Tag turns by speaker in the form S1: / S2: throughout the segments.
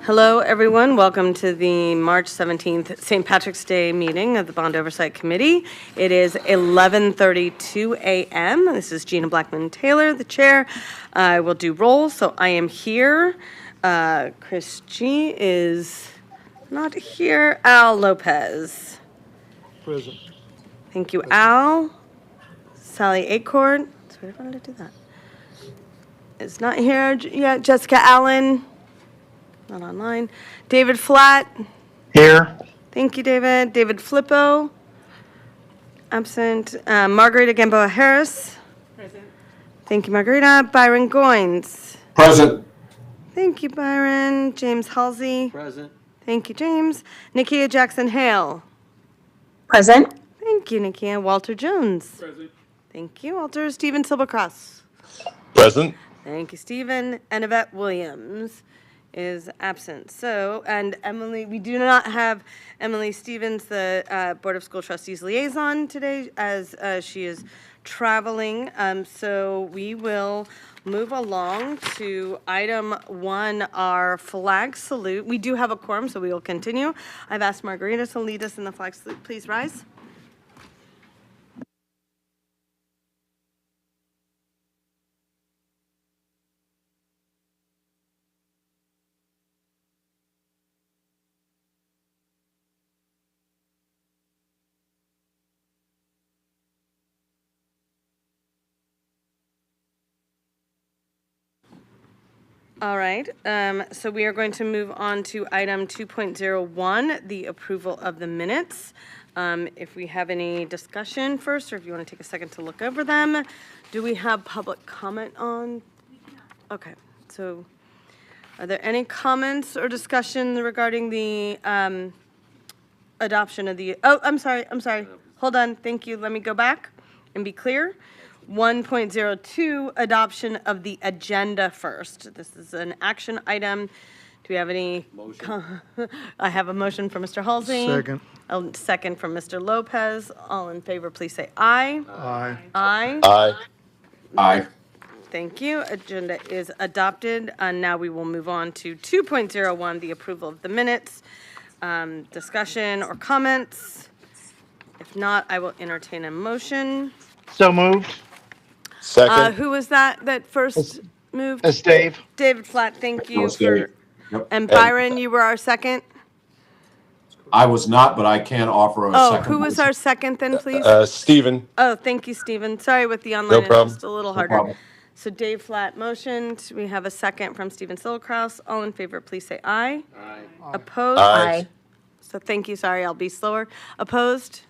S1: Hello, everyone. Welcome to the March 17th St. Patrick's Day meeting of the Bond Oversight Committee. It is 11:32 a.m. This is Gina Blackman-Taylor, the chair. I will do roll. So I am here. Chris G. is not here. Al Lopez.
S2: Present.
S1: Thank you, Al. Sally Acord. Sorry, why did I do that? Is not here yet. Jessica Allen. Not online. David Flatt.
S2: Here.
S1: Thank you, David. David Flippo. Absent. Margarita Gamboa Harris.
S3: Present.
S1: Thank you, Margarita. Byron Goins.
S4: Present.
S1: Thank you, Byron. James Halsey.
S2: Present.
S1: Thank you, James. Nikia Jackson Hale.
S5: Present.
S1: Thank you, Nikia. Walter Jones.
S3: Present.
S1: Thank you, Walter. Stephen Silbercross.
S4: Present.
S1: Thank you, Stephen. And Yvette Williams is absent. So, and Emily, we do not have Emily Stevens, the Board of School Trustees liaison today, as she is traveling. So we will move along to item 1, our flag salute. We do have a quorum, so we will continue. I've asked Margarita to lead us in the flag salute. Please rise. All right, so we are going to move on to item 2.01, the approval of the minutes. If we have any discussion first, or if you want to take a second to look over them. Do we have public comment on? Okay, so are there any comments or discussion regarding the adoption of the, oh, I'm sorry. Hold on, thank you. Let me go back and be clear. 1.02, adoption of the agenda first. This is an action item. Do we have any? Motion. I have a motion from Mr. Halsey.
S2: Second.
S1: A second from Mr. Lopez. All in favor, please say aye.
S2: Aye.
S1: Aye.
S4: Aye. Aye.
S1: Thank you. Agenda is adopted. And now we will move on to 2.01, the approval of the minutes. Discussion or comments? If not, I will entertain a motion.
S2: So moved.
S4: Second.
S1: Who was that first moved?
S2: That's Dave.
S1: David Flatt, thank you
S4: was Dave. Yep.
S1: And Byron, you were our second?
S4: I was not, but I can offer a
S1: Oh,
S4: second.
S1: who was our second then, please?
S4: Stephen.
S1: Oh, thank you, Stephen. Sorry with the online, it's
S4: problem.
S1: just a little
S4: No
S1: harder.
S4: problem.
S1: So Dave Flatt motioned. We have a second from Stephen Silverkraus. All in favor, please say aye.
S2: Aye.
S1: Opposed?
S4: Aye.
S1: So thank you, sorry, I'll be slower. Opposed?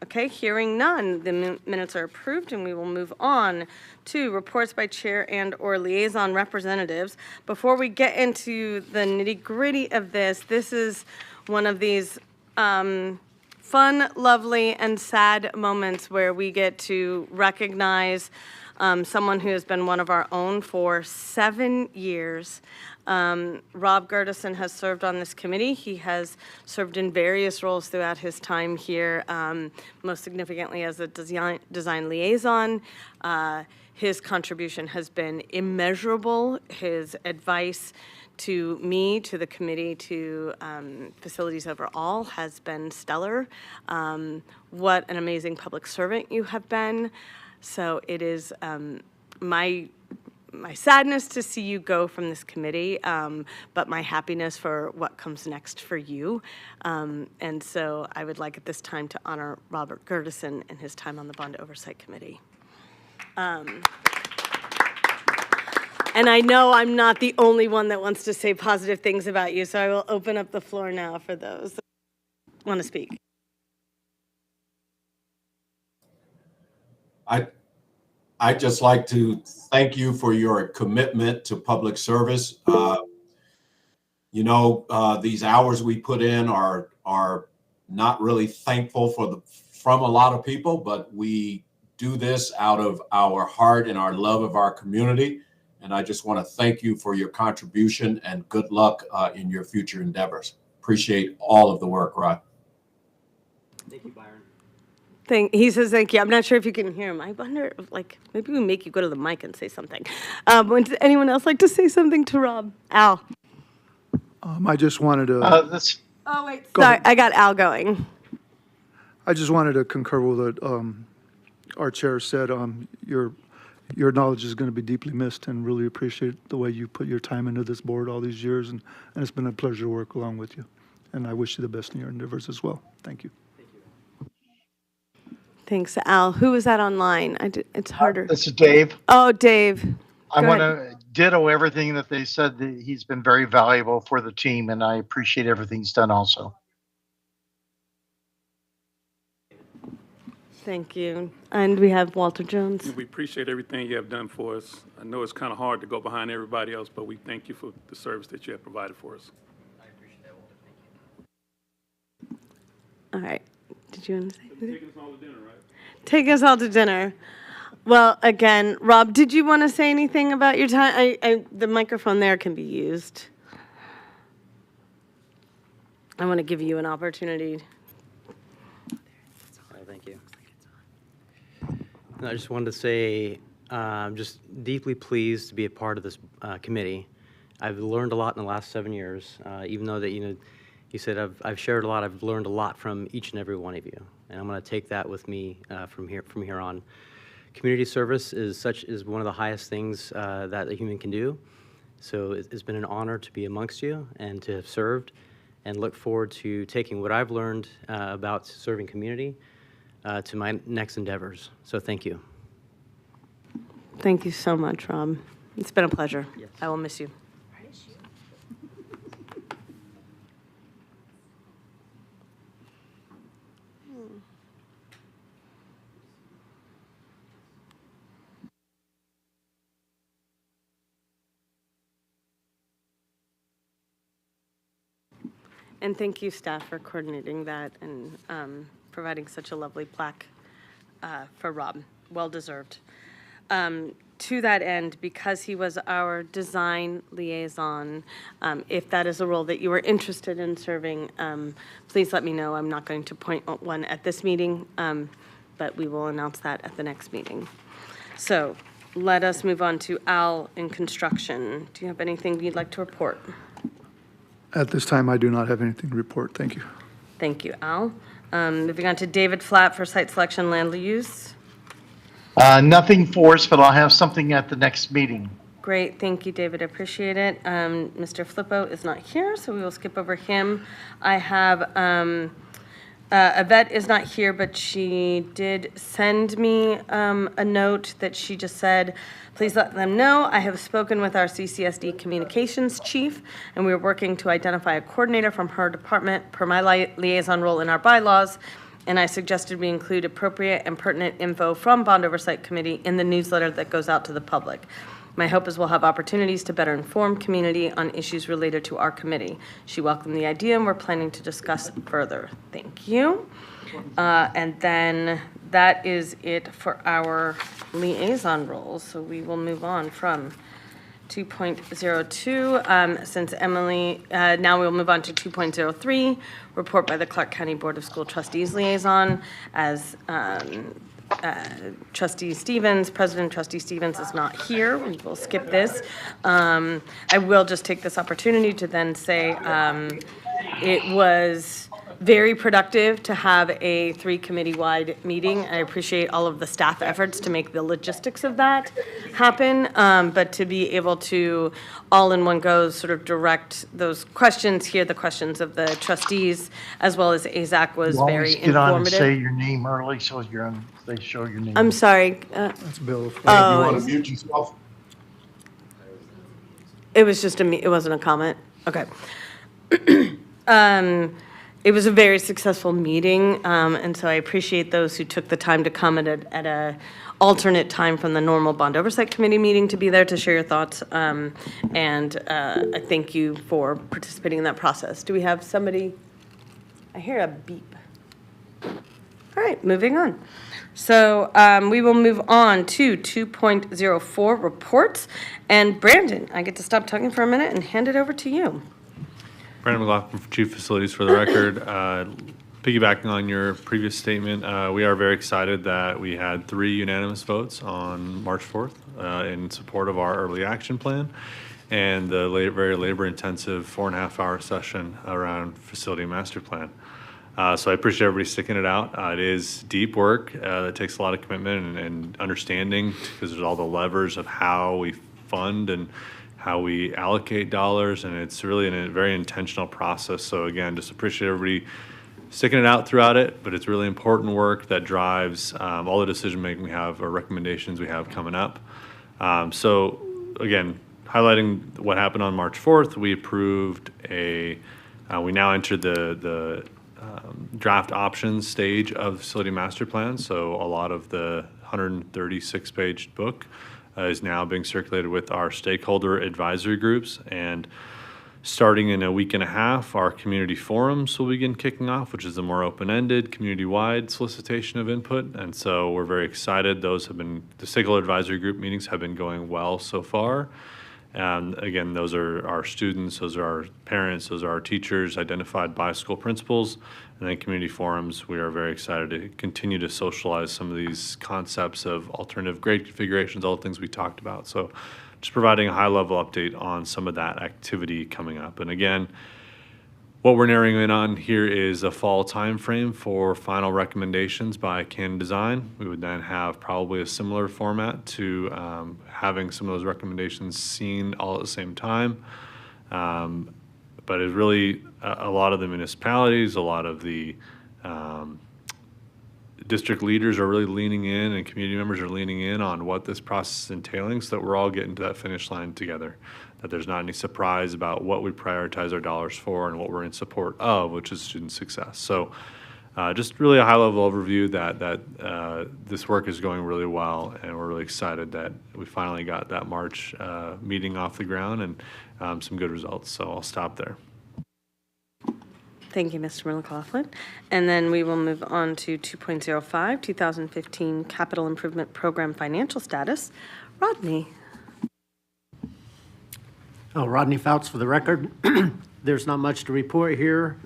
S1: Okay, hearing none, the minutes are approved, and we will move on to reports by chair and/or liaison representatives. Before we get into the nitty-gritty of this is one of these fun, lovely, and sad moments where we get to recognize someone who has been one of our own for 7 years. Rob Gertison has served on this committee. He has served in various roles throughout his time here, most significantly as a design liaison. His contribution has been immeasurable. His advice to me, to the committee, to facilities overall has been stellar. What an amazing public servant you have been. So it is my sadness to see you go from this committee, but my happiness for what comes next for you. And so I would like at this time to honor Robert Gertison and his time on the Bond Oversight Committee. And I know I'm not the only one that wants to say positive things about you, so I will open up the floor now for those that want to speak.
S4: I'd just like to thank you for your commitment to public service. These hours we put in are not really thankful from a lot of people, but we do this out of our heart and our love of our community. And I just want to thank you for your contribution and good luck in your future endeavors. Appreciate all of the work, Rod.
S3: Thank you, Byron.
S1: He says thank you. I'm not sure if you can hear him. I wonder, maybe we make you go to the mic and say something. Would anyone else like to say something to Rob? Al.
S2: I just wanted to,
S1: Oh, wait, sorry. I got Al going.
S2: I just wanted to concur with what our chair said. Your knowledge is going to be deeply missed, and really appreciate the way you put your time into this board all these years, and it's been a pleasure to work along with you. And I wish you the best in your endeavors as well. Thank you.
S1: Thanks, Al. Who was that online? It's harder.
S6: This is Dave.
S1: Oh, Dave.
S6: I
S1: Go
S6: want
S1: ahead.
S6: to ditto everything that they said. That he's been very valuable for the team, and I appreciate everything he's done also.
S1: Thank you. And we have Walter Jones.
S7: We appreciate everything you have done for us. I know it's kind of hard to go behind everybody else, but we thank you for the service that you have provided for us.
S3: I appreciate that, Walter. Thank you.
S1: All right. Did you want to say anything?
S7: Taking us all to dinner, right?
S1: Take us all to dinner. Well, again, Rob, did you want to say anything about your time? The microphone there can be used. I want to give you an opportunity.
S3: Thank you. I just wanted to say I'm just deeply pleased to be a part of this committee. I've learned a lot in the last 7 years, even though that, you said I've shared a lot. I've learned a lot from each and every one of you, and I'm going to take that with me from here on. Community service is one of the highest things that a human can do. So it's been an honor to be amongst you and to have served, and look forward to taking what I've learned about serving community to my next endeavors. So thank you.
S1: Thank you so much, Rob. It's been a pleasure.
S3: Yes.
S1: I will miss you. And thank you, staff, for coordinating that and providing such a lovely plaque for Rob. Well-deserved. To that end, because he was our design liaison, if that is a role that you are interested in serving, please let me know. I'm not going to appoint one at this meeting, but we will announce that at the next meeting. So let us move on to Al in construction. Do you have anything you'd like to report?
S2: At this time, I do not have anything to report. Thank you.
S1: Thank you, Al. Moving on to David Flatt for site selection land use.
S6: Nothing for us, but I'll have something at the next meeting.
S1: Great, thank you, David, I appreciate it. Mr. Flippo is not here, so we will skip over him. I have, Yvette is not here, but she did send me a note that she just said, please let them know I have spoken with our CCSD communications chief, and we're working to identify a coordinator from her department per my liaison role in our bylaws. And I suggested we include appropriate and pertinent info from Bond Oversight Committee in the newsletter that goes out to the public. My hope is we'll have opportunities to better inform community on issues related to our committee. She welcomed the idea, and we're planning to discuss further. Thank you. And then that is it for our liaison roles. So we will move on from 2.02, since Emily, now we'll move on to 2.03, report by the Clark County Board of School Trustees Liaison. As Trustee Stevens, President Trustee Stevens is not here, we will skip this. I will just take this opportunity to then say it was very productive to have a 3 committee-wide meeting. I appreciate all of the staff efforts to make the logistics of that happen, but to be able to, all in one go, sort of direct those questions, hear the questions of the trustees, as well as AZAC was
S6: You always
S1: very
S6: get on and say
S1: informative.
S6: your name early, so they show your name.
S1: I'm sorry,
S2: That's Bill.
S4: Hey, you want to mute yourself?
S1: it was just it wasn't a comment, okay. It was a very successful meeting, and so I appreciate those who took the time to come at a alternate time from the normal Bond Oversight Committee meeting to be there to share your thoughts. And I thank you for participating in that process. Do we have somebody? I hear a beep. All right, moving on. So we will move on to 2.04 reports. And Brandon, I get to stop talking for a minute and hand it over to you.
S8: Brandon McLaughlin, Chief Facilities, for the record. Piggybacking on your previous statement, we are very excited that we had 3 unanimous votes on March 4th in support of our early action plan and the very labor-intensive 4.5-hour session around facility master plan. So I appreciate everybody sticking it out. It is deep work. It takes a lot of commitment and understanding, because there's all the levers of how we fund and how we allocate dollars, and it's really a very intentional process. So again, just appreciate everybody sticking it out throughout it, but it's really important work that drives all the decision making we have, or recommendations we have coming up. So again, highlighting what happened on March 4th, we approved we now entered the draft options stage of facility master plan. So a lot of the 136-page book is now being circulated with our stakeholder advisory groups, and starting in a week and a half, our community forums will begin kicking off, which is a more open-ended, community-wide solicitation of input. And so we're very excited. The stakeholder advisory group meetings have been going well so far. And again, those are our students, those are our parents, those are our teachers identified by school principals. And then community forums, we are very excited to continue to socialize some of these concepts of alternative grade configurations, all the things we talked about. So just providing a high-level update on some of that activity coming up. And again, what we're narrowing in on here is a fall timeframe for final recommendations by Canon Design. We would then have probably a similar format to having some of those recommendations seen all at the same time. But it's really a lot of the municipalities, a lot of the district leaders are really leaning in, and community members are leaning in on what this process is entailing, so that we're all getting to that finish line together, that there's not any surprise about what we prioritize our dollars for and what we're in support of, which is student success. So just really a high-level overview that this work is going really well, and we're really excited that we finally got that March meeting off the ground and some good results. So I'll stop there.
S1: Thank you, Mr. McLaughlin. And then we will move on to 2.05, 2015 Capital Improvement Program Financial Status. Rodney.
S9: Rodney Fouts for the record. There's not much to report here.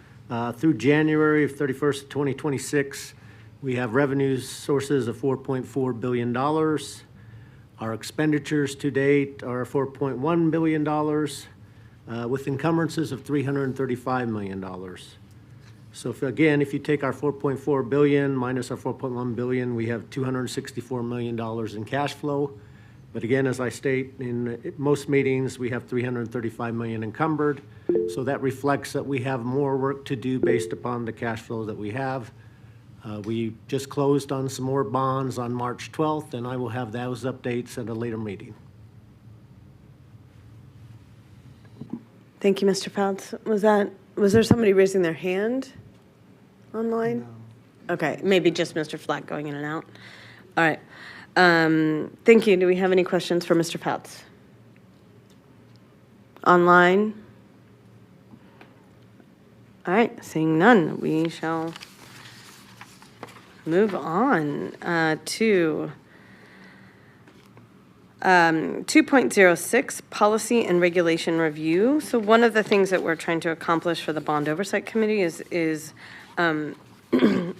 S9: Through January of 31st, 2026, we have revenue sources of $4.4 billion. Our expenditures to date are $4.1 billion, with encumbrances of $335 million. So if you take our $4.4 billion minus our $4.1 billion, we have $264 million in cash flow. But again, as I state in most meetings, we have $335 million encumbered. So that reflects that we have more work to do based upon the cash flow that we have. We just closed on some more bonds on March 12th, and I will have those updates at a later meeting.
S1: Thank you, Mr. Fouts. Was there somebody raising their hand online? Okay, maybe just Mr. Flack going in and out. All right. Thank you. Do we have any questions for Mr. Fouts? Online? All right, seeing none, we shall move on to 2.06, Policy and Regulation Review. So one of the things that we're trying to accomplish for the Bond Oversight Committee is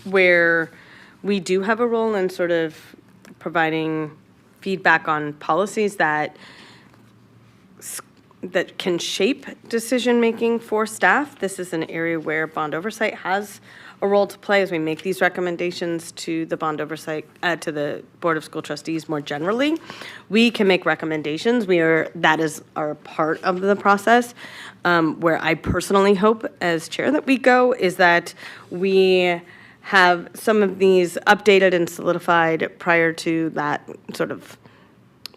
S1: where we do have a role in sort of providing feedback on policies that can shape decision-making for staff. This is an area where Bond Oversight has a role to play as we make these recommendations to the Bond Oversight, to the Board of School Trustees more generally. We can make recommendations. That is our part of the process. Where I personally hope as chair that we go is that we have some of these updated and solidified prior to that sort of,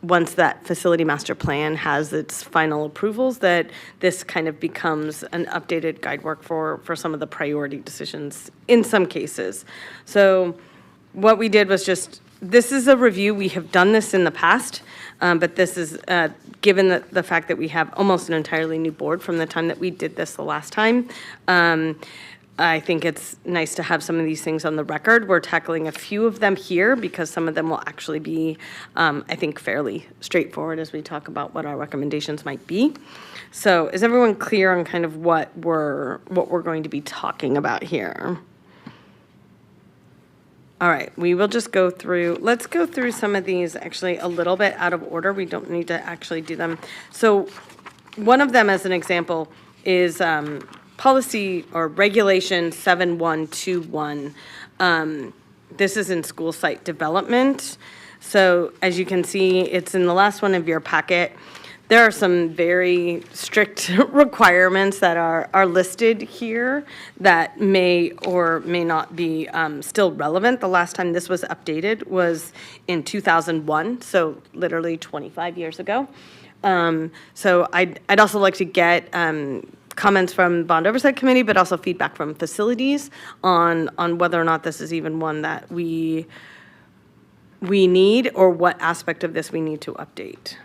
S1: once that facility master plan has its final approvals, that this kind of becomes an updated guidework for some of the priority decisions in some cases. So what we did was this is a review. We have done this in the past, but this is, given the fact that we have almost an entirely new board from the time that we did this the last time, I think it's nice to have some of these things on the record. We're tackling a few of them here because some of them will actually be, I think, fairly straightforward as we talk about what our recommendations might be. So is everyone clear on kind of what we're going to be talking about here? All right, we will just go through, let's go through some of these actually a little bit out of order. We don't need to actually do them. So one of them, as an example, is policy or regulation 7121. This is in school site development. So as you can see, it's in the last one of your packet. There are some very strict requirements that are listed here that may or may not be still relevant. The last time this was updated was in 2001, so literally 25 years ago. So I'd also like to get comments from Bond Oversight Committee, but also feedback from facilities on whether or not this is even one that we need, or what aspect of this we need to update.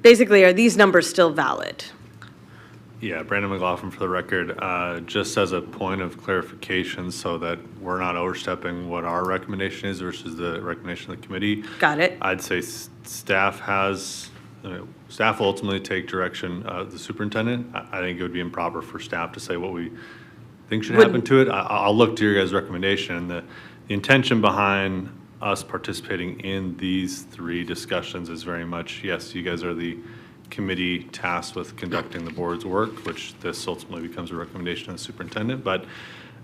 S1: Basically, are these numbers still valid?
S8: Yeah, Brandon McLaughlin for the record. Just as a point of clarification so that we're not overstepping what our recommendation is versus the recommendation of the committee.
S1: Got it.
S8: I'd say staff will ultimately take direction of the superintendent. I think it would be improper for staff to say what we think should happen to it. I'll look to your guys' recommendation. The intention behind us participating in these three discussions is very much, yes, you guys are the committee tasked with conducting the board's work, which this ultimately becomes a recommendation of the superintendent, but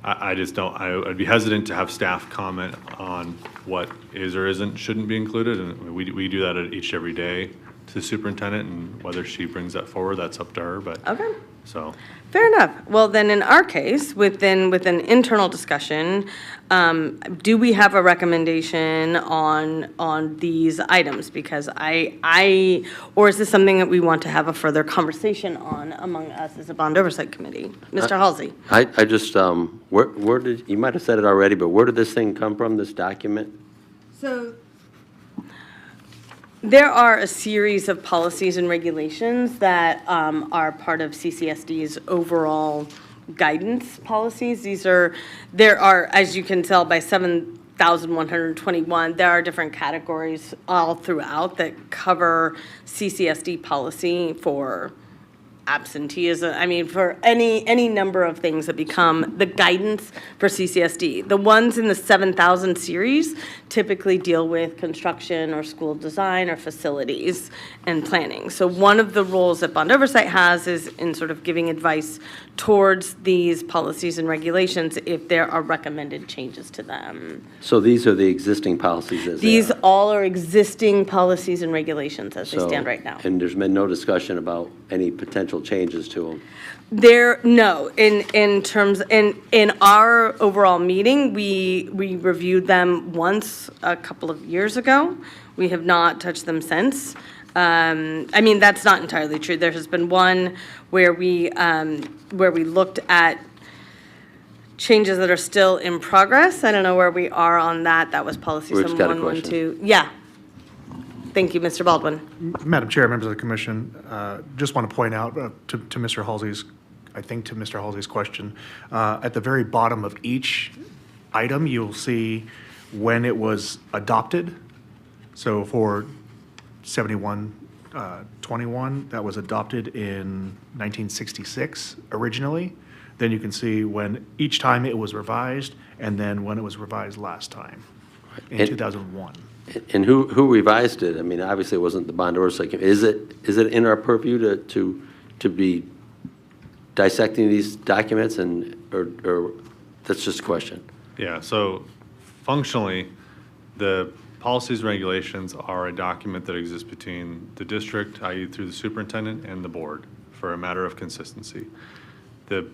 S8: I just don't, I'd be hesitant to have staff comment on what is or shouldn't be included, and we do that at each every day to the superintendent, and whether she brings that forward, that's up to her, but.
S1: Okay.
S8: So.
S1: Fair enough. Well, then in our case, with an internal discussion, do we have a recommendation on these items? Because or is this something that we want to have a further conversation on among us as a Bond Oversight Committee? Mr. Halsey.
S10: I just, where did, you might have said it already, but where did this thing come from, this document?
S1: So there are a series of policies and regulations that are part of CCSD's overall guidance policies. There are, as you can tell by 7,121, there are different categories all throughout that cover CCSD policy for absenteeism, I mean, for any number of things that become the guidance for CCSD. The ones in the 7,000 series typically deal with construction or school design or facilities and planning. So one of the roles that Bond Oversight has is in sort of giving advice towards these policies and regulations if there are recommended changes to them.
S10: So these are the existing policies as
S1: These
S10: they are.
S1: all are existing policies and regulations as they stand right now.
S10: And there's been no discussion about any potential changes to them?
S1: No, in our overall meeting, we reviewed them once a couple of years ago. We have not touched them since. I mean, that's not entirely true. There has been one where we looked at changes that are still in progress. I don't know where we are on that. That was policy
S10: Rick's got a
S1: 7112. Yeah. Thank you, Mr. Baldwin.
S11: Madam Chair, members of the commission, just want to point out to Mr. Halsey's, I think to Mr. Halsey's question, at the very bottom of each item, you'll see when it was adopted. So for 7121, that was adopted in 1966 originally. Then you can see when each time it was revised, and then when it was revised last time in 2001.
S10: And who revised it? I mean, obviously it wasn't the bond oversight committee. Is it in our purview to be dissecting these documents or that's just a question?
S8: Yeah, so functionally, the policies and regulations are a document that exists between the district, i.e. through the superintendent, and the board for a matter of consistency. The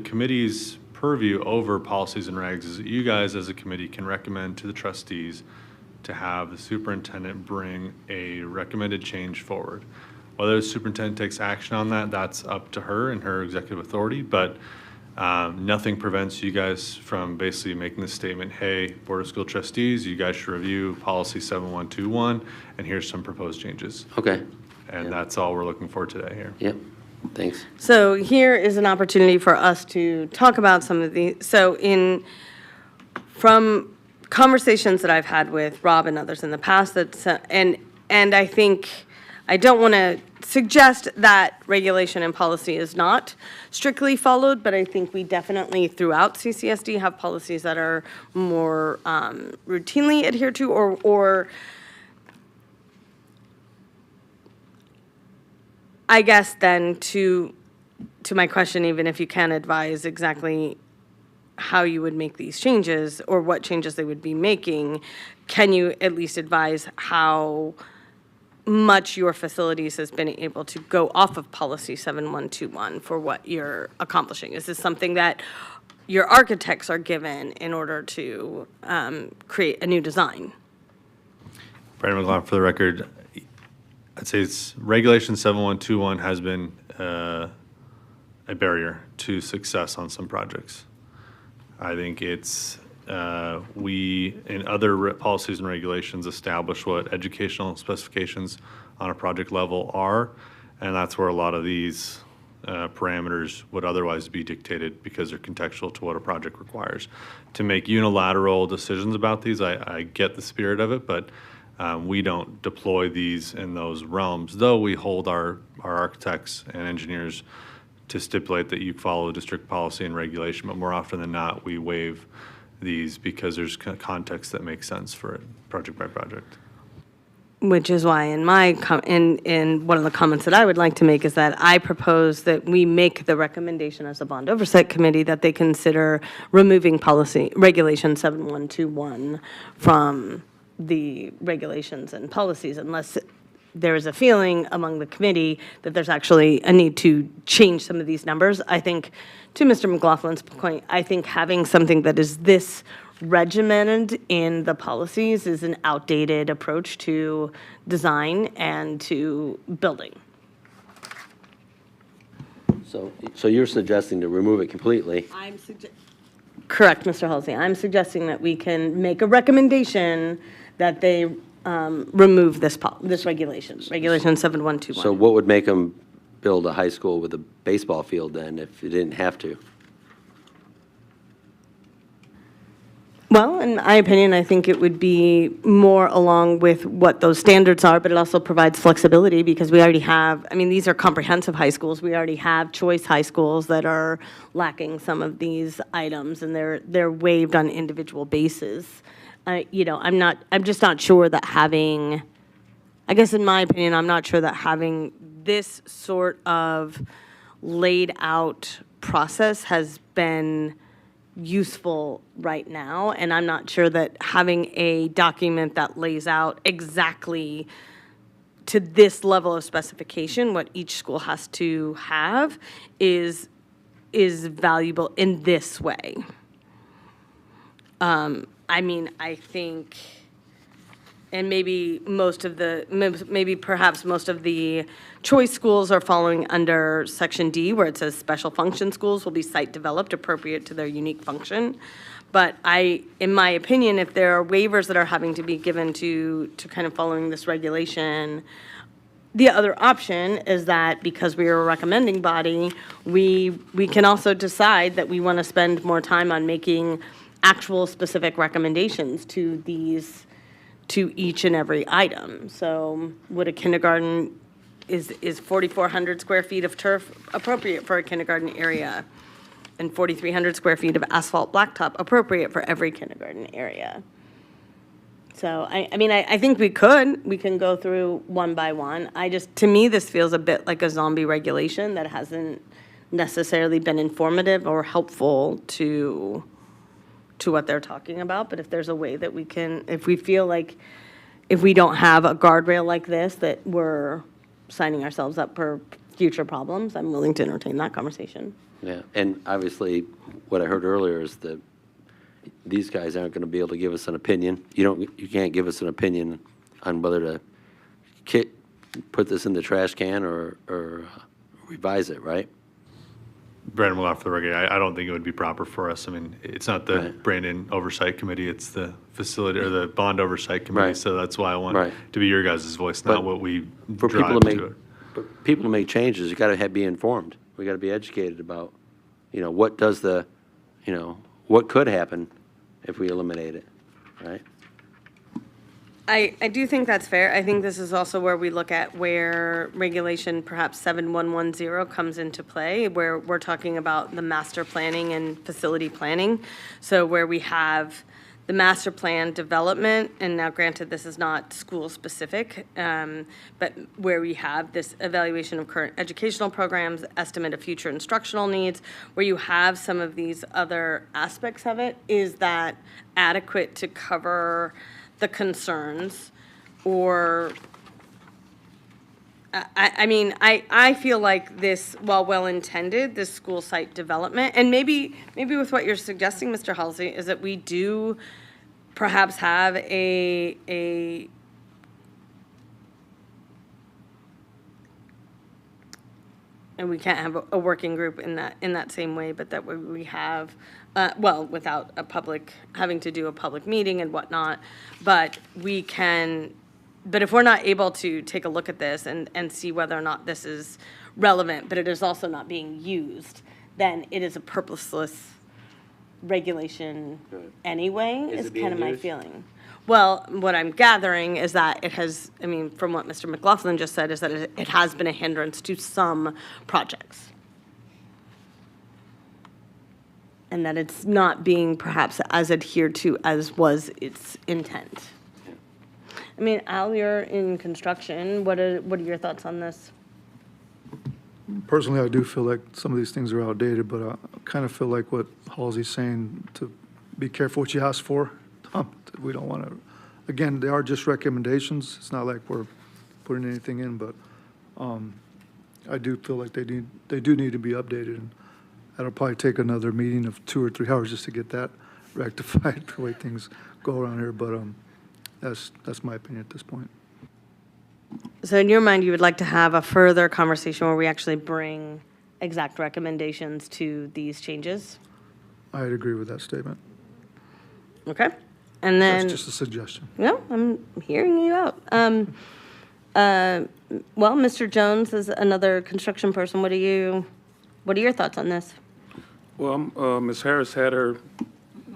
S8: committee's purview over policies and regs is that you guys as a committee can recommend to the trustees to have the superintendent bring a recommended change forward. Whether the superintendent takes action on that, that's up to her and her executive authority, but nothing prevents you guys from basically making the statement, hey, Board of School Trustees, you guys should review policy 7121, and here's some proposed changes.
S10: Okay.
S8: And that's all we're looking for today here.
S10: Yep, thanks.
S1: So here is an opportunity for us to talk about some of the, from conversations that I've had with Rob and others in the past, and I think, I don't want to suggest that regulation and policy is not strictly followed, but I think we definitely throughout CCSD have policies that are more routinely adhered to, or I guess then to my question, even if you can advise exactly how you would make these changes or what changes they would be making, can you at least advise how much your facilities has been able to go off of policy 7121 for what you're accomplishing? Is this something that your architects are given in order to create a new design?
S8: Brandon McLaughlin, for the record, I'd say it's regulation 7121 has been a barrier to success on some projects. I think it's, we, in other policies and regulations, establish what educational specifications on a project level are, and that's where a lot of these parameters would otherwise be dictated because they're contextual to what a project requires. To make unilateral decisions about these, I get the spirit of it, but we don't deploy these in those realms, though we hold our architects and engineers to stipulate that you follow district policy and regulation, but more often than not, we waive these because there's context that makes sense for it, project by project.
S1: Which is why in my, in one of the comments that I would like to make is that I propose that we make the recommendation as a bond oversight committee that they consider removing policy, regulation 7121 from the regulations and policies, unless there is a feeling among the committee that there's actually a need to change some of these numbers. I think, to Mr. McLaughlin's point, I think having something that is this regimented in the policies is an outdated approach to design and to building.
S10: So you're suggesting to remove it completely?
S1: Correct, Mr. Halsey. I'm suggesting that we can make a recommendation that they remove this regulation, regulation 7121.
S10: So what would make them build a high school with a baseball field then if you didn't have to?
S1: Well, in my opinion, I think it would be more along with what those standards are, but it also provides flexibility because we already have, I mean, these are comprehensive high schools. We already have choice high schools that are lacking some of these items, and they're waived on individual basis. You know, I'm just not sure that having, I guess in my opinion, I'm not sure that having this sort of laid out process has been useful right now, and I'm not sure that having a document that lays out exactly to this level of specification what each school has to have is valuable in this way. I mean, I think and maybe perhaps most of the choice schools are following under section D, where it says special function schools will be site developed appropriate to their unique function. But in my opinion, if there are waivers that are having to be given to kind of following this regulation, the other option is that because we are a recommending body, we can also decide that we want to spend more time on making actual specific recommendations to each and every item. So would a kindergarten, is 4,400 square feet of turf appropriate for a kindergarten area? And 4,300 square feet of asphalt blacktop appropriate for every kindergarten area? So, I mean, I think we can go through one by one. To me, this feels a bit like a zombie regulation that hasn't necessarily been informative or helpful to what they're talking about. But if there's a way that we can, if we feel like if we don't have a guardrail like this, that we're signing ourselves up for future problems, I'm willing to entertain that conversation.
S10: Yeah, and obviously, what I heard earlier is that these guys aren't going to be able to give us an opinion. You can't give us an opinion on whether to put this in the trash can or revise it, right?
S8: Brandon McLaughlin for the record, I don't think it would be proper for us. I mean, it's not the
S10: Right.
S8: Brandon Oversight Committee, it's the facility, or the Bond Oversight Committee.
S10: Right.
S8: So that's why I want
S10: Right.
S8: to be your guys' voice,
S10: But
S8: not what we
S10: For
S8: drive
S10: people to make,
S8: to it.
S10: for people to make changes, you got to be informed. We got to be educated about, what does what could happen if we eliminate it, right?
S1: I do think that's fair. I think this is also where we look at where regulation perhaps 7110 comes into play, where we're talking about the master planning and facility planning. So where we have the master plan development, and now granted, this is not school-specific, but where we have this evaluation of current educational programs, estimate of future instructional needs, where you have some of these other aspects of it, is that adequate to cover the concerns? Or, I feel like this, while well-intended, this school site development, and maybe with what you're suggesting, Mr. Halsey, is that we do perhaps have and we can't have a working group in that same way, but that we have, without having to do a public meeting and whatnot, but if we're not able to take a look at this and see whether or not this is relevant, but it is also not being used, then it is a purposeless regulation anyway,
S10: Is
S1: is
S10: it being
S1: kind of my
S10: used?
S1: feeling. Well, what I'm gathering is that it has, from what Mr. McLaughlin just said, is that it has been a hindrance to some projects. And that it's not being perhaps as adhered to as was its intent. Al, you're in construction. What are your thoughts on this?
S2: Personally, I do feel like some of these things are outdated, but I kind of feel like what Halsey's saying, to be careful what you ask for. We don't want to, again, they are just recommendations. It's not like we're putting anything in, but I do feel like they do need to be updated. And that'll probably take another meeting of 2 or 3 hours just to get that rectified, the way things go around here. But that's my opinion at this point.
S1: So in your mind, you would like to have a further conversation where we actually bring exact recommendations to these changes?
S2: I'd agree with that statement.
S1: Okay. And then,
S2: That's just a suggestion.
S1: no, I'm hearing you out. Well, Mr. Jones is another construction person. What are your thoughts on this?
S7: Well, Ms. Harris had her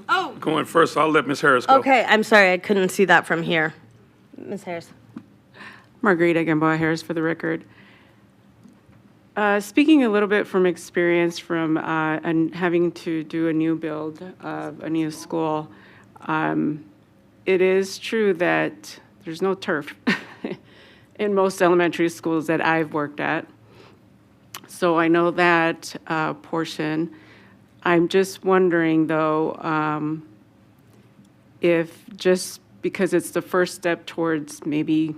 S1: Oh,
S7: going first, so I'll let Ms. Harris go.
S1: okay, I'm sorry, I couldn't see that from here. Ms. Harris.
S12: Margarita Gamboa Harris for the record. Speaking a little bit from experience from having to do a new build of a new school, it is true that there's no turf in most elementary schools that I've worked at. So I know that portion. I'm just wondering, though, if just because it's the first step towards maybe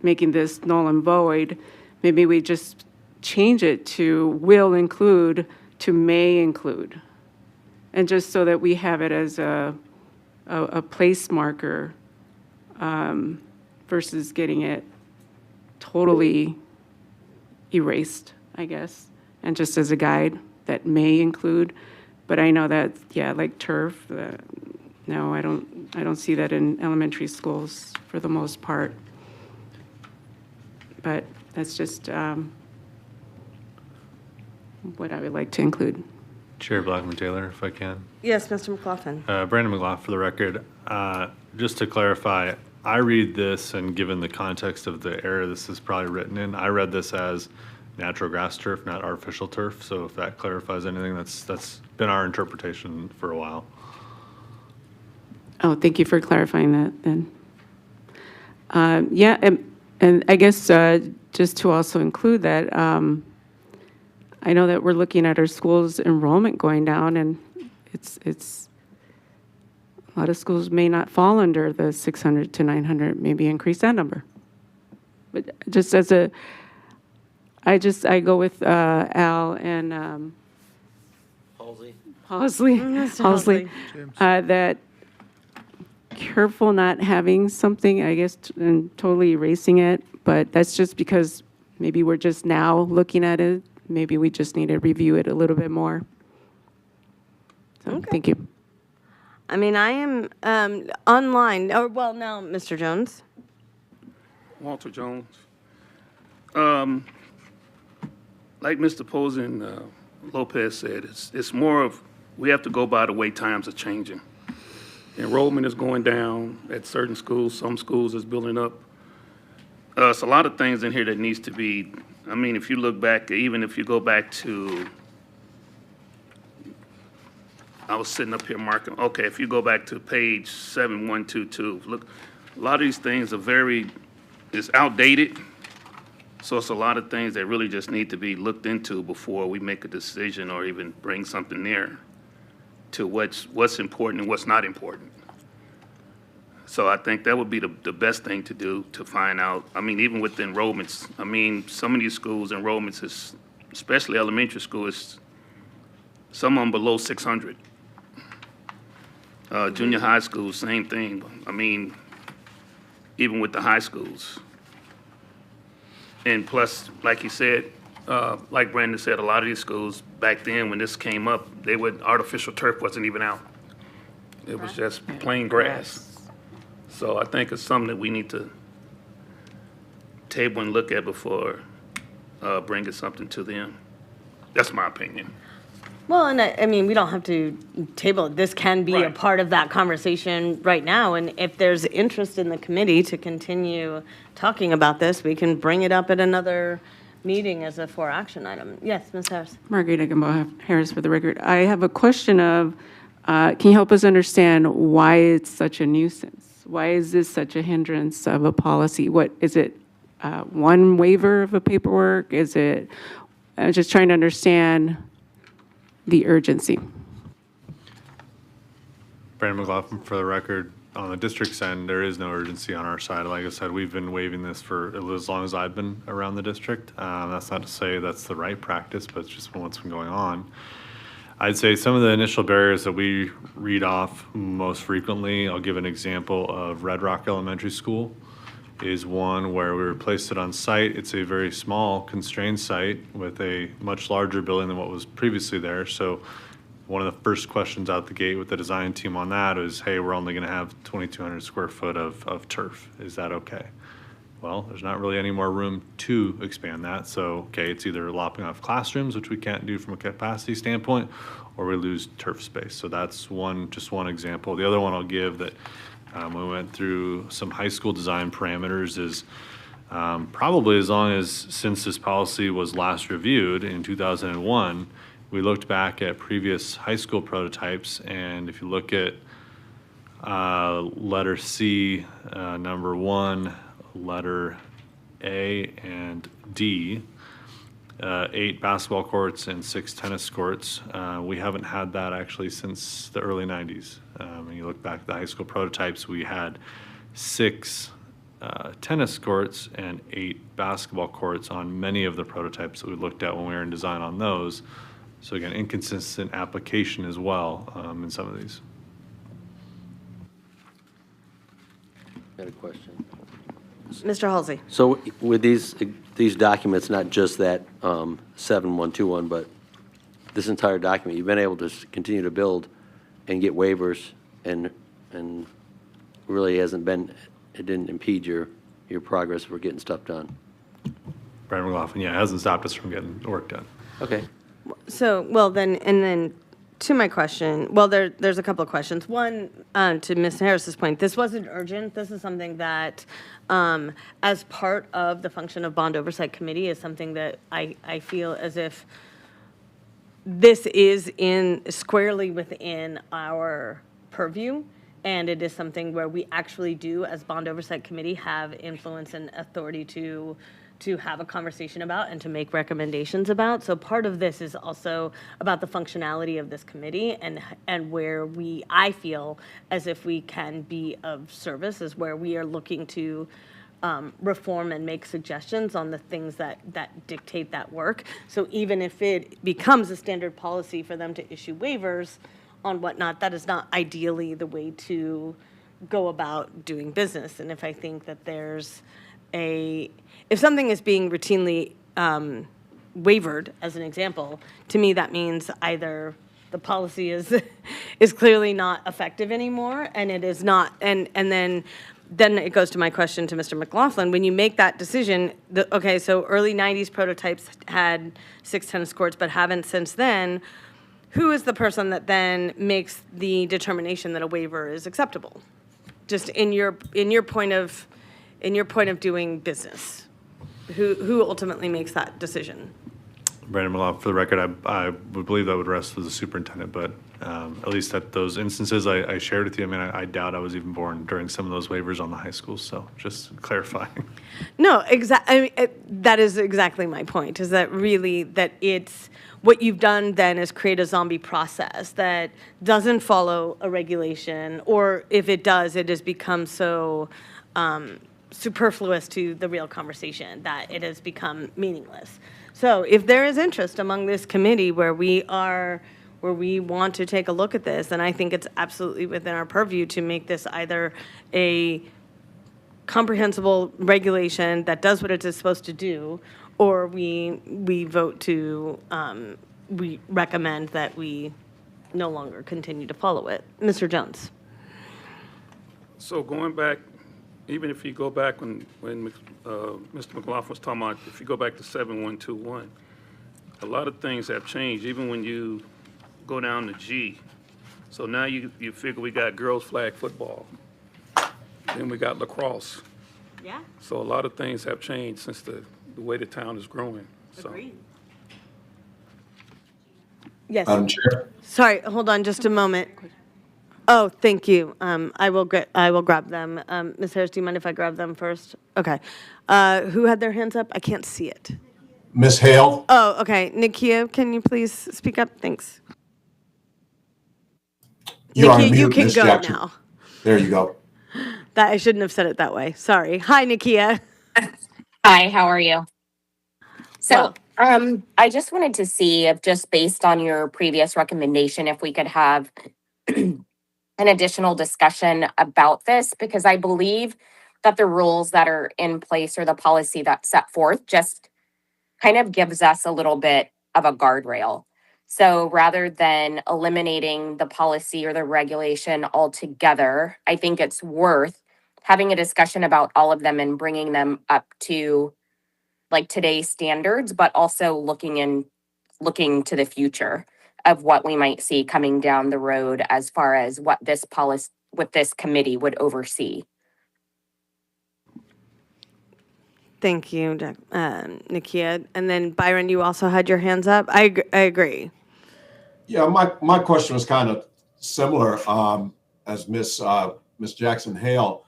S12: making this null and void, maybe we just change it to will include to may include. And just so that we have it as a place marker versus getting it totally erased, I guess, and just as a guide that may include. But I know that, yeah, like turf, no, I don't see that in elementary schools for the most part. But that's just what I would like to include.
S8: Chair Blackman Taylor, if I can.
S1: Yes, Mr. McLaughlin.
S8: Brandon McLaughlin, for the record. Just to clarify, I read this, and given the context of the era this is probably written in, I read this as natural grass turf, not artificial turf. So if that clarifies anything, that's been our interpretation for a while.
S12: Oh, thank you for clarifying that then. Yeah, and I guess just to also include that, I know that we're looking at our schools' enrollment going down, and it's a lot of schools may not fall under the 600 to 900, maybe increase that number. But just as a, I go with Al and Halsey,
S1: Halsey.
S12: that careful not having something, I guess, and totally erasing it, but that's just because maybe we're just now looking at it. Maybe we just need to review it a little bit more. So,
S1: Okay.
S12: Thank you.
S1: I mean, I am online, or well, now, Mr. Jones.
S7: Walter Jones. Like Mr. Posen Lopez said, it's more of, we have to go by the way times are changing. Enrollment is going down at certain schools. Some schools is building up. It's a lot of things in here that needs to be, I mean, if you look back, even if you go back to, I was sitting up here marking, okay, if you go back to page 7122, look, a lot of these things are it's outdated. So it's a lot of things that really just need to be looked into before we make a decision or even bring something near to what's important and what's not important. So I think that would be the best thing to do, to find out. I mean, even with the enrollments, I mean, some of these schools, enrollments is, especially elementary school, is some of them below 600. Junior high school, same thing. I mean, even with the high schools. And plus, like you said, like Brandon said, a lot of these schools back then when this came up, artificial turf wasn't even out. It was just plain grass. So I think it's something that we need to table and look at before bringing something to them. That's my opinion.
S1: Well, and I mean, we don't have to table it. This can be a
S7: Right.
S1: part of that conversation right now. And if there's interest in the committee to continue talking about this, we can bring it up at another meeting as a 4-action item. Yes, Ms. Harris.
S12: Margarita Gamboa Harris for the record. I have a question of, can you help us understand why it's such a nuisance? Why is this such a hindrance of a policy? What, is it one waiver of a paperwork? Is it, I'm just trying to understand the urgency.
S8: Brandon McLaughlin, for the record, on the district's end, there is no urgency on our side. Like I said, we've been waiving this for as long as I've been around the district. That's not to say that's the right practice, but it's just what's been going on. I'd say some of the initial barriers that we read off most frequently, I'll give an example of Red Rock Elementary School is one where we replaced it on site. It's a very small, constrained site with a much larger building than what was previously there. So one of the first questions out the gate with the design team on that is, hey, we're only gonna have 2,200 square foot of turf. Is that okay? Well, there's not really any more room to expand that. So, okay, it's either lopping off classrooms, which we can't do from a capacity standpoint, or we lose turf space. So that's just one example. The other one I'll give that we went through some high school design parameters is probably as long as since this policy was last reviewed in 2001, we looked back at previous high school prototypes, and if you look at letter C, number 1, letter A and D, 8 basketball courts and 6 tennis courts. We haven't had that actually since the early 90s. When you look back at the high school prototypes, we had 6 tennis courts and 8 basketball courts on many of the prototypes that we looked at when we were in design on those. So again, inconsistent application as well in some of these.
S10: had a question.
S1: Mr. Halsey?
S10: So with these documents, not just that 7121, but this entire document, you've been able to continue to build and get waivers, and really hasn't been, it didn't impede your progress for getting stuff done.
S8: Brandon McLaughlin, yeah, it hasn't stopped us from getting work done.
S10: Okay.
S1: So, well, then to my question, well, there's a couple of questions. One, to Ms. Harris's point, this wasn't urgent. This is something that, as part of the function of Bond Oversight Committee, is something that I feel as if this is squarely within our purview, and it is something where we actually do, as Bond Oversight Committee, have influence and authority to have a conversation about and to make recommendations about. So part of this is also about the functionality of this committee, and where I feel as if we can be of service is where we are looking to reform and make suggestions on the things that dictate that work. So even if it becomes a standard policy for them to issue waivers on whatnot, that is not ideally the way to go about doing business. And if I think that if something is being routinely wavered, as an example, to me that means either the policy is clearly not effective anymore, and it is not, and then it goes to my question to Mr. McLaughlin. When you make that decision, okay, so early 90s prototypes had 6 tennis courts, but haven't since then. Who is the person that then makes the determination that a waiver is acceptable? Just in your point of doing business, who ultimately makes that decision?
S8: Brandon McLaughlin, for the record, I would believe that would rest with the superintendent, but at least at those instances I shared with you, I mean, I doubt I was even born during some of those waivers on the high school, so just clarifying.
S1: No, exactly. That is exactly my point, is that really that it's what you've done then is create a zombie process that doesn't follow a regulation, or if it does, it has become so superfluous to the real conversation that it has become meaningless. So if there is interest among this committee where we want to take a look at this, then I think it's absolutely within our purview to make this either a comprehensible regulation that does what it is supposed to do, or we vote to, we recommend that we no longer continue to follow it. Mr. Jones.
S7: So going back, even if you go back when Mr. McLaughlin was talking about, if you go back to 7121, a lot of things have changed, even when you go down to G. So now you figure we got girls flag football, then we got lacrosse.
S1: Yeah.
S7: So a lot of things have changed since the way the town is growing. So.
S1: Agreed. Yes.
S4: Madam Chair.
S1: Sorry, hold on just a moment. Oh, thank you. I will grab them. Ms. Harris, do you mind if I grab them first? Okay. Who had their hands up? I can't see it.
S4: Ms. Hale.
S1: Oh, okay. Nikia, can you please speak up? Thanks.
S4: You're on
S1: Nikia, you
S4: mute,
S1: can
S4: Ms.
S1: go
S4: Jackson.
S1: now.
S4: There you go.
S1: That I shouldn't have said it that way. Sorry. Hi, Nikia.
S13: Hi, how are you? So,
S1: Well.
S13: I just wanted to see if, just based on your previous recommendation, if we could have an additional discussion about this, because I believe that the rules that are in place or the policy that's set forth just kind of gives us a little bit of a guardrail. So rather than eliminating the policy or the regulation altogether, I think it's worth having a discussion about all of them and bringing them up to like today's standards, but also looking to the future of what we might see coming down the road as far as what this committee would oversee.
S1: Thank you, Nikia. And then Byron, you also had your hands up. I agree.
S4: Yeah, my question was kind of similar as Miss Jackson Hale.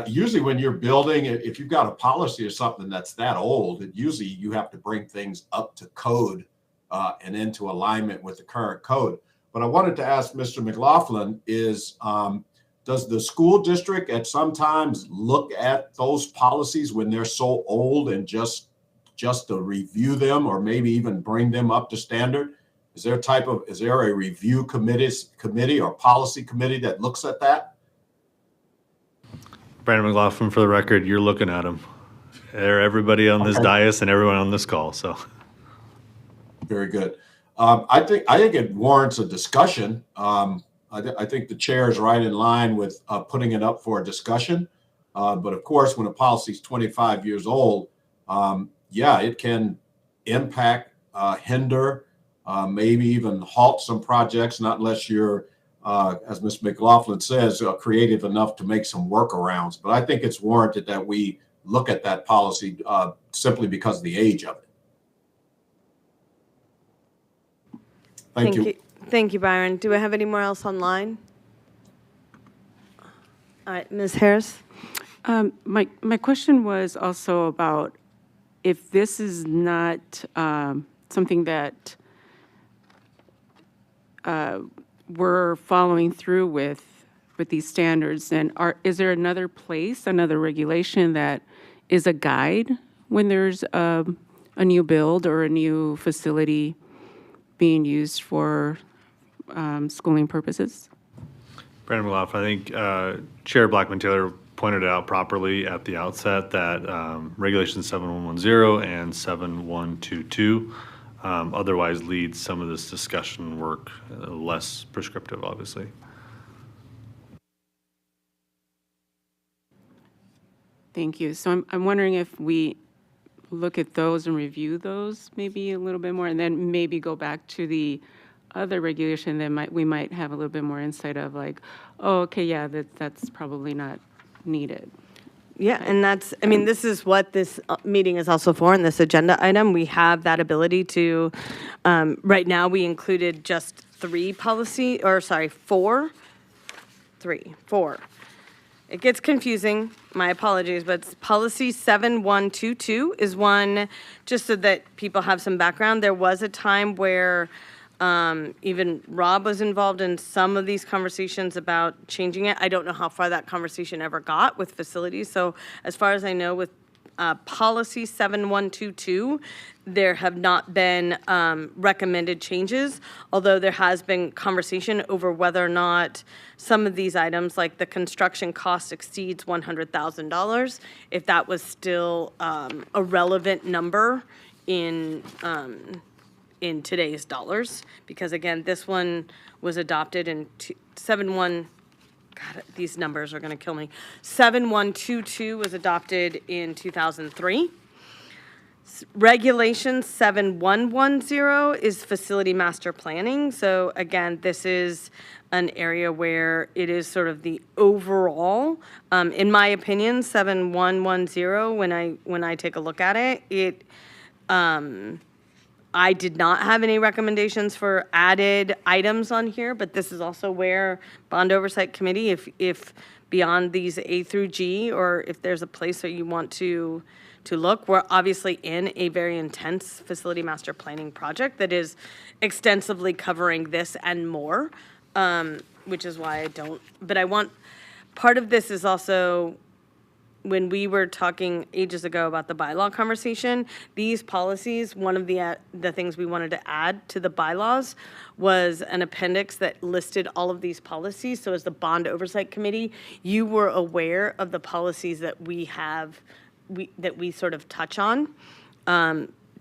S4: Usually when you're building, if you've got a policy or something that's that old, usually you have to bring things up to code and into alignment with the current code. But I wanted to ask Mr. McLaughlin is, does the school district at some times look at those policies when they're so old and just to review them or maybe even bring them up to standard? Is there a review committee or policy committee that looks at that?
S8: Brandon McLaughlin, for the record, you're looking at them. They're everybody on this dais and everyone on this call, so.
S4: Very good. I think it warrants a discussion. I think the chair is right in line with putting it up for a discussion. But of course, when a policy is 25 years old, yeah, it can impact, hinder, maybe even halt some projects, not unless you're, as Ms. McLaughlin says, creative enough to make some workarounds. But I think it's warranted that we look at that policy simply because of the age of it. Thank you.
S1: Thank you, Byron. Do I have any more else online? All right, Ms. Harris?
S12: My question was also about if this is not something that we're following through with these standards, then is there another place, another regulation that is a guide when there's a new build or a new facility being used for schooling purposes?
S8: Brandon McLaughlin, I think Chair Blackman-Taylor pointed out properly at the outset that Regulation 7110 and 7122 otherwise leads some of this discussion work less prescriptive, obviously.
S12: Thank you. So I'm wondering if we look at those and review those maybe a little bit more, and then maybe go back to the other regulation that we might have a little bit more insight of, like, oh, okay, yeah, that's probably not needed.
S1: Yeah, and this is what this meeting is also for in this agenda item. We have that ability to, right now, we included just four. It gets confusing, my apologies, but policy 7122 is one, just so that people have some background. There was a time where even Rob was involved in some of these conversations about changing it. I don't know how far that conversation ever got with facilities. So as far as I know, with policy 7122, there have not been recommended changes, although there has been conversation over whether or not some of these items, like the construction cost exceeds $100,000, if that was still a relevant number in today's dollars. Because again, this one was adopted in 7122 was adopted in 2003. Regulation 7110 is facility master planning. So again, this is an area where it is sort of the overall, in my opinion, 7110, when I take a look at it, I did not have any recommendations for added items on here, but this is also where Bond Oversight Committee, if beyond these A through G, or if there's a place that you want to look, we're obviously in a very intense facility master planning project that is extensively covering this and more, which is why part of this is also, when we were talking ages ago about the bylaw conversation, these policies, one of the things we wanted to add to the bylaws was an appendix that listed all of these policies. So as the Bond Oversight Committee, you were aware of the policies that we have, that we sort of touch on.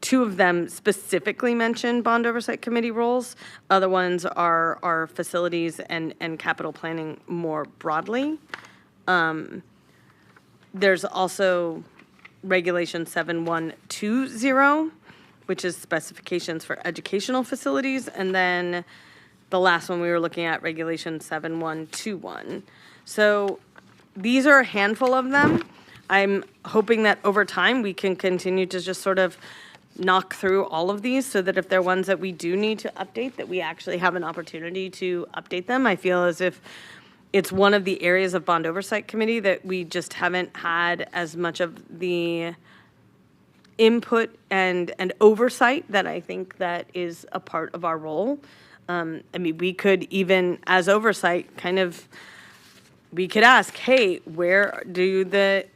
S1: Two of them specifically mention Bond Oversight Committee roles. Other ones are facilities and capital planning more broadly. There's also Regulation 7120, which is specifications for educational facilities. And then the last one we were looking at, Regulation 7121. So these are a handful of them. I'm hoping that over time we can continue to just sort of knock through all of these, so that if there are ones that we do need to update, that we actually have an opportunity to update them. I feel as if it's one of the areas of Bond Oversight Committee that we just haven't had as much of the input and oversight that I think that is a part of our role. We could even, as oversight, we could ask, hey, where do the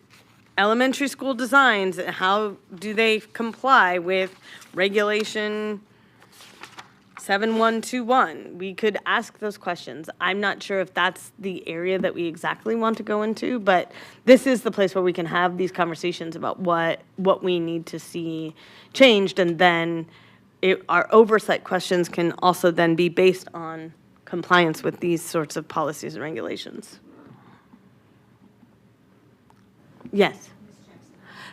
S1: elementary school designs, how do they comply with Regulation 7121, we could ask those questions. I'm not sure if that's the area that we exactly want to go into, but this is the place where we can have these conversations about what we need to see changed, and then our oversight questions can also then be based on compliance with these sorts of policies and regulations. Yes.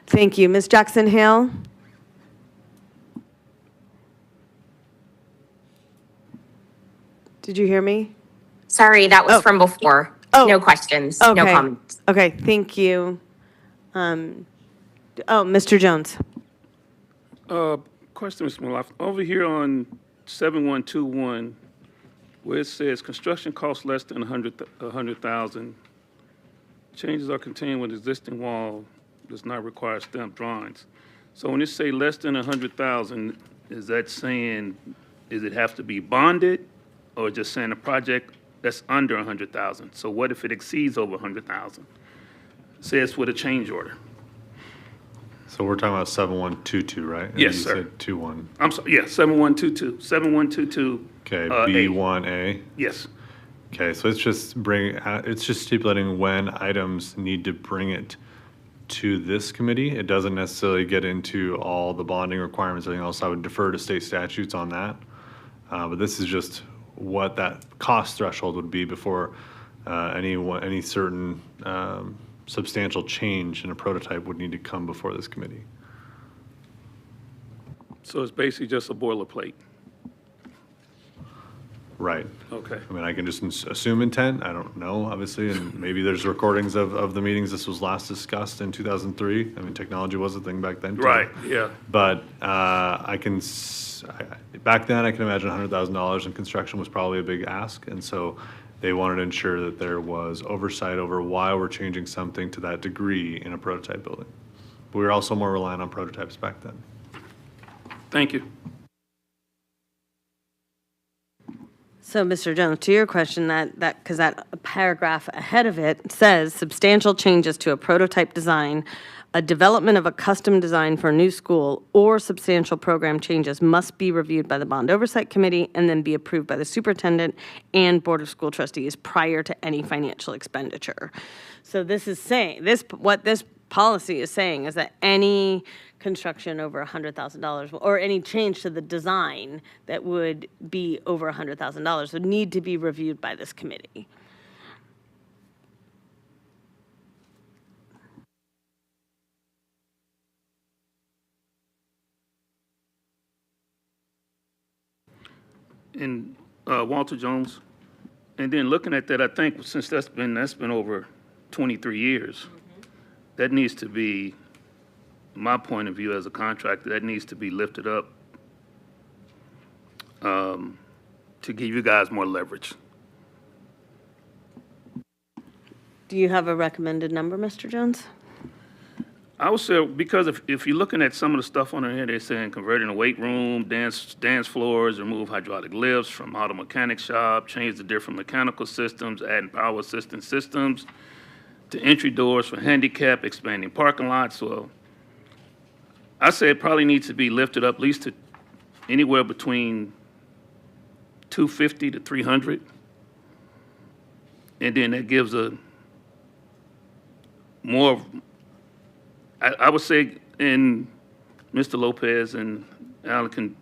S1: Thank you. Ms. Jackson-Hale? Did you hear me?
S13: Sorry, that was
S1: Oh.
S13: from before.
S1: Oh.
S13: No questions, no
S1: Okay.
S13: comments.
S1: Okay, thank you. Mr. Jones.
S7: Question, Mr. Malaf. Over here on 7121, where it says construction costs less than 100,000, changes are contained with existing wall, does not require stamped drawings. So when it say less than 100,000, is that saying, does it have to be bonded, or just saying a project that's under 100,000? So what if it exceeds over 100,000? Say it's with a change order.
S8: So we're talking about 7122, right? And
S7: Yes,
S8: you
S7: sir.
S8: said 21.
S7: I'm sorry, yeah, 7122, 7122.
S8: Okay,
S7: A.
S8: B1A.
S7: Yes.
S8: Okay, so it's just stipulating when items need to bring it to this committee. It doesn't necessarily get into all the bonding requirements, everything else. I would defer to state statutes on that. But this is just what that cost threshold would be before any certain substantial change in a prototype would need to come before this committee.
S7: So it's basically just a boilerplate.
S8: Right.
S7: Okay.
S8: I mean, I can just assume intent. I don't know, obviously, and maybe there's recordings of the meetings this was last discussed in 2003. I mean, technology was a thing back then, too.
S7: Right, yeah.
S8: But back then, I can imagine $100,000 in construction was probably a big ask, and so they wanted to ensure that there was oversight over why we're changing something to that degree in a prototype building. But we were also more reliant on prototypes back then.
S7: Thank you.
S1: So, Mr. Jones, to your question, because that paragraph ahead of it says substantial changes to a prototype design, a development of a custom design for a new school, or substantial program changes must be reviewed by the Bond Oversight Committee and then be approved by the superintendent and Board of School Trustees prior to any financial expenditure. So this is saying, what this policy is saying is that any construction over $100,000 or any change to the design that would be over $100,000 would need to be reviewed by this committee.
S7: And Walter Jones, and then looking at that, I think since that's been over 23 years, that needs to be, my point of view as a contractor, that needs to be lifted up to give you guys more leverage.
S1: Do you have a recommended number, Mr. Jones?
S7: I would say, because if you're looking at some of the stuff on here, they're saying converting a weight room, dance floors, remove hydraulic lifts from auto mechanic shop, change the different mechanical systems, adding power assistant systems to entry doors for handicap, expanding parking lots. Well, I say it probably needs to be lifted up at least to anywhere between 250 to 300. And then that gives a more, I would say, and Mr. Lopez and Alan can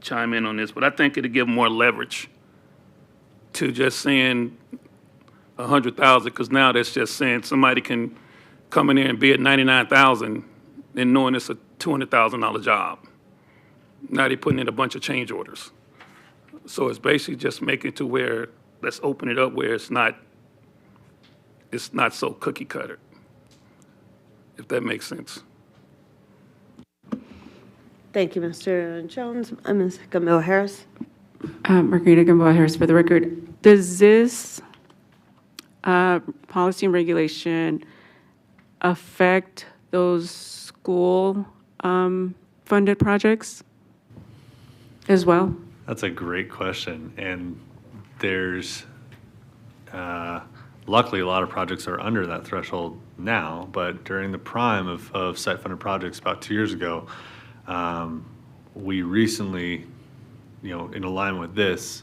S7: chime in on this, but I think it'd give more leverage to just saying 100,000, because now that's just saying somebody can come in there and bid 99,000 and knowing it's a $200,000 job. Now they're putting in a bunch of change orders. So it's basically just making it to where, let's open it up where it's not so cookie cutter, if that makes sense.
S1: Thank you, Mr. Jones. Ms. Gamboa-Harris.
S12: Margarita Gamboa-Harris for the record. Does this policy and regulation affect those school funded projects as well?
S8: That's a great question, and there's luckily a lot of projects are under that threshold now, but during the prime of site-funded projects about 2 years ago, we recently in alignment with this,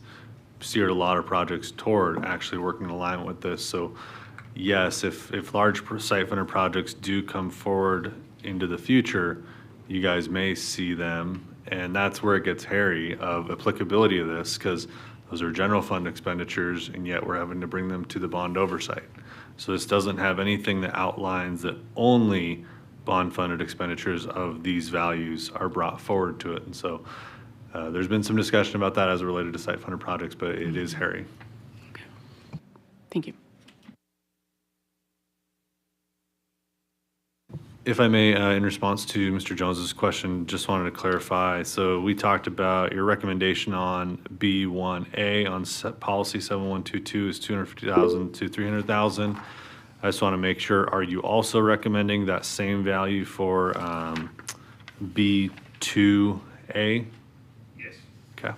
S8: steered a lot of projects toward actually working in alignment with this. So yes, if large site funded projects do come forward into the future, you guys may see them. And that's where it gets hairy of applicability of this, because those are general fund expenditures, and yet we're having to bring them to the bond oversight. So this doesn't have anything that outlines that only bond funded expenditures of these values are brought forward to it. And so there's been some discussion about that as related to site funded projects, but it is hairy.
S12: Thank you.
S8: If I may, in response to Mr. Jones's question, just wanted to clarify. So we talked about your recommendation on B1A on policy 7122 is 250,000 to 300,000. I just want to make sure, are you also recommending that same value for B2A?
S7: Yes.
S8: Okay.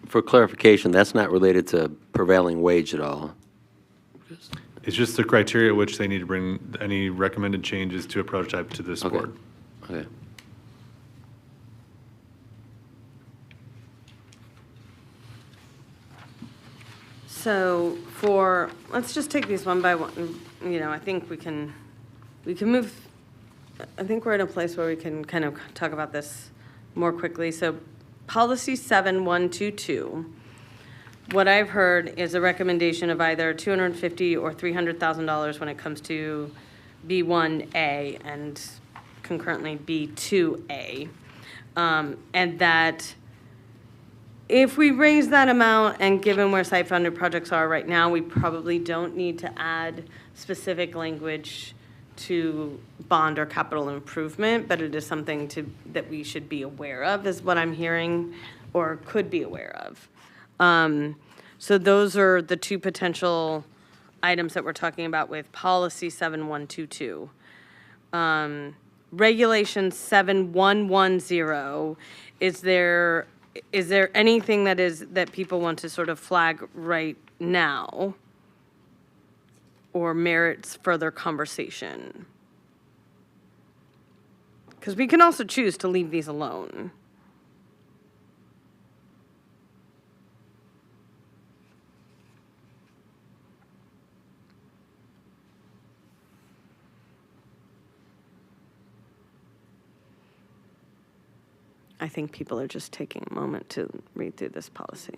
S10: For clarification, that's not related to prevailing wage at all.
S8: It's just the criteria at which they need to bring any recommended changes to a prototype to this
S10: Okay.
S8: board.
S10: Okay.
S1: So let's just take these one by one. I think we can move, I think we're in a place where we can kind of talk about this more quickly. So policy 7122, what I've heard is a recommendation of either $250,000 or $300,000 when it comes to B1A and concurrently B2A. And that if we raise that amount, and given where site-funded projects are right now, we probably don't need to add specific language to bond or capital improvement, but it is something that we should be aware of, is what I'm hearing, or could be aware of. So those are the two potential items that we're talking about with policy 7122. Regulation 7110, is there anything that people want to sort of flag right now or merits further conversation? Because we can also choose to leave these alone. I think people are just taking a moment to read through this policy.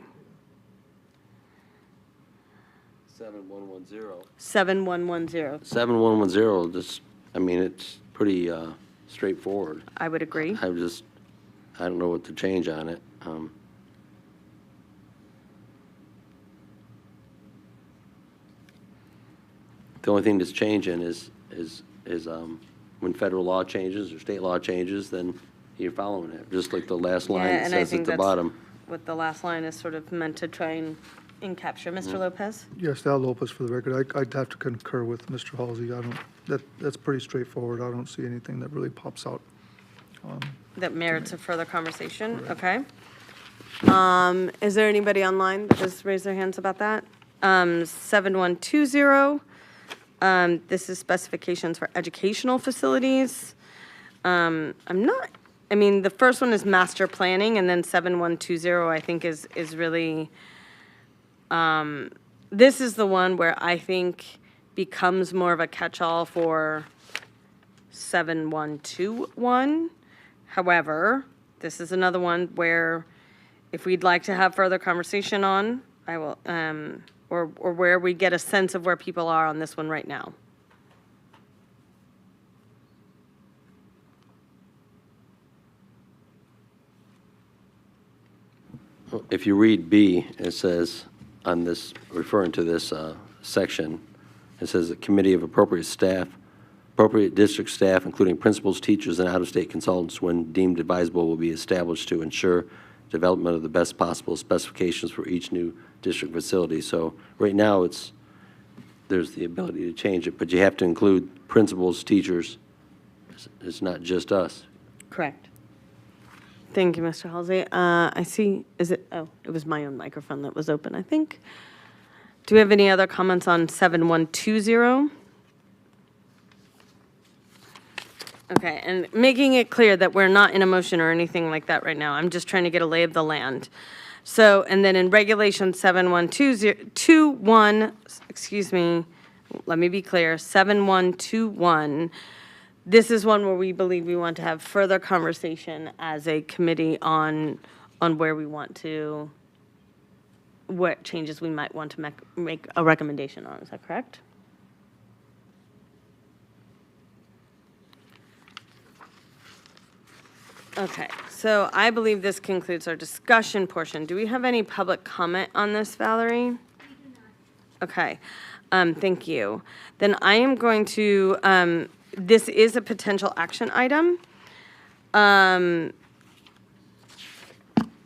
S10: 7110.
S1: 7110.
S10: 7110, just, I mean, it's pretty straightforward.
S1: I would agree.
S10: I don't know what to change on it. The only thing that's changing is when federal law changes or state law changes, then you're following it, just like the last line
S1: Yeah, and I
S10: says
S1: think
S10: at the
S1: that's
S10: bottom.
S1: what the last line is sort of meant to try and capture. Mr. Lopez?
S2: Yes, Al Lopez for the record. I'd have to concur with Mr. Halsey. That's pretty straightforward. I don't see anything that really pops out.
S1: That merits a further conversation, okay. Is there anybody online that has raised their hands about that? 7120, this is specifications for educational facilities. The first one is master planning, and then 7120, I think is really, this is the one where I think becomes more of a catch-all for 7121. However, this is another one where if we'd like to have further conversation on, I will, or where we get a sense of where people are on this one right now.
S10: If you read B, it says on this, referring to this section, it says the committee of appropriate staff, appropriate district staff, including principals, teachers, and out-of-state consultants, when deemed advisable, will be established to ensure development of the best possible specifications for each new district facility. So right now, there's the ability to change it, but you have to include principals, teachers. It's not just us.
S1: Correct. Thank you, Mr. Halsey. I see, it was my own microphone that was open, I think. Do we have any other comments on 7120? Okay, and making it clear that we're not in a motion or anything like that right now. I'm just trying to get a lay of the land. So, and then in Regulation 7121, excuse me, let me be clear, 7121, this is one where we believe we want to have further conversation as a committee on where we want to, what changes we might want to make a recommendation on. Is that correct? Okay, so I believe this concludes our discussion portion. Do we have any public comment on this, Valerie? We do not. Okay, thank you. Then I am going to, this is a potential action item.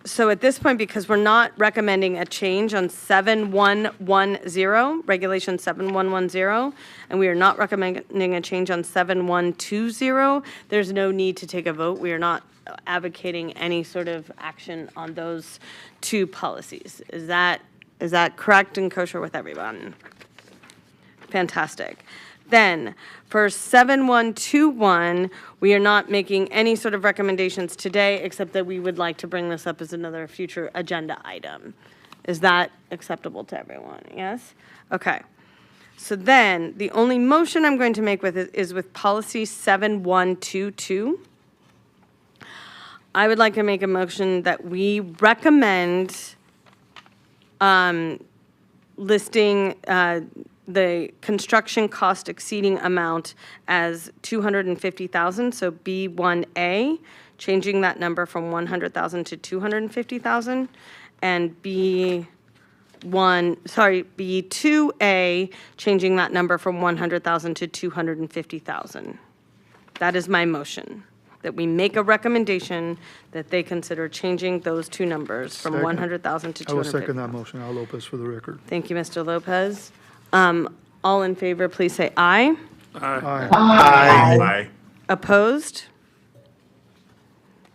S1: So at this point, because we're not recommending a change on 7110, Regulation 7110, and we are not recommending a change on 7120, there's no need to take a vote. We are not advocating any sort of action on those two policies. Is that correct and kosher with everyone? Fantastic. Then, for 7121, we are not making any sort of recommendations today, except that we would like to bring this up as another future agenda item. Is that acceptable to everyone? Yes? Okay. So then, the only motion I'm going to make with it is with policy 7122. I would like to make a motion that we recommend listing the construction cost exceeding amount as $250,000, so B1A, changing that number from $100,000 to $250,000, and B2A, changing that number from $100,000 to $250,000. That is my motion, that we make a recommendation that they consider changing those two numbers from
S2: Second.
S1: 100,000 to 250,000.
S2: I will second that motion. Al Lopez for the record.
S1: Thank you, Mr. Lopez. All in favor, please say aye.
S2: Aye.
S7: Aye.
S1: Opposed?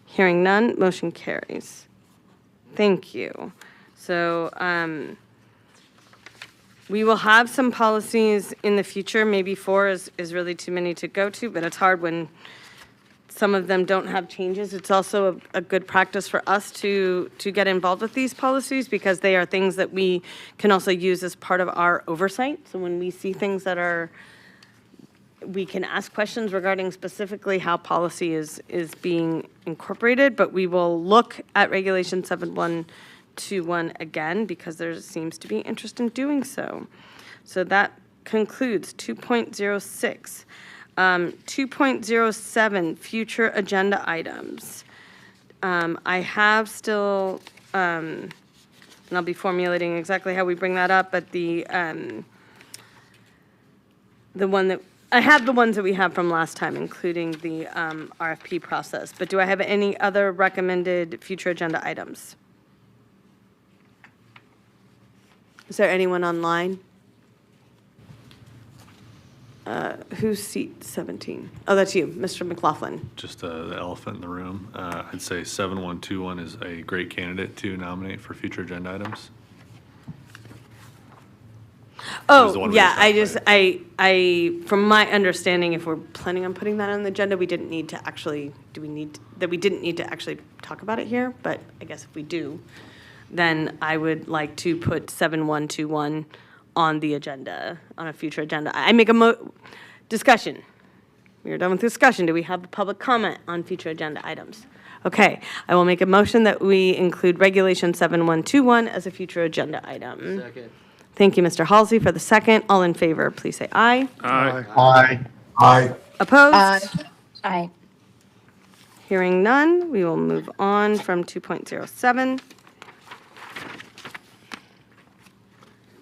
S1: Hearing none, motion carries. Thank you. So, we will have some policies in the future. Maybe 4 is really too many to go to, but it's hard when some of them don't have changes. It's also a good practice for us to get involved with these policies because they are things that we can also use as part of our oversight. So when we see things that are, we can ask questions regarding specifically how policy is being incorporated, but we will look at Regulation 7121 again because there seems to be interest in doing so. So that concludes 2.06. 2.07, future agenda items. I have still, and I'll be formulating exactly how we bring that up, but the one that, I have the ones that we have from last time, including the RFP process. But do I have any other recommended future agenda items? Is there anyone online? Who's seat 17? Oh, that's you, Mr. McLaughlin.
S8: Just the elephant in the room. I'd say 7121 is a great candidate to nominate for future agenda items. was the
S1: Oh,
S8: one we
S1: yeah,
S8: just
S1: from my understanding, if we're planning on putting that on the agenda, we didn't need to actually, we didn't need to actually talk about it here, but I guess if we do, then I would like to put 7121 on the agenda, on a future agenda. I make a discussion. We are done with discussion. Do we have a public comment on future agenda items? Okay, I will make a motion that we include Regulation 7121 as a future agenda item.
S10: Second.
S1: Thank you, Mr. Halsey, for the second. All in favor, please say aye.
S7: Aye.
S6: Aye.
S4: Aye.
S1: Opposed?
S13: Aye.
S1: Hearing none, we will move on from 2.07.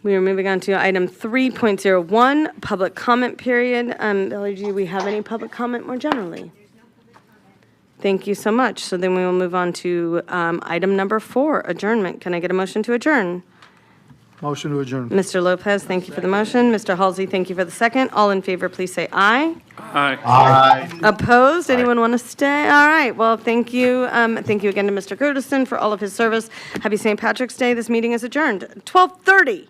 S1: We are moving on to item 3.01, public comment period. Billy, do we have any public comment more generally? Thank you so much. So then we will move on to item number 4, adjournment. Can I get a motion to adjourn?
S2: Motion to adjourn.
S1: Mr. Lopez, thank you for the motion. Mr. Halsey, thank you for the second. All in favor, please say aye.
S7: Aye.
S6: Aye.
S1: Opposed? Anyone want to stay? All right. Well, thank you. Thank you again to Mr. Curtison for all of his service. Happy St. Patrick's Day. This meeting is adjourned. 12:30.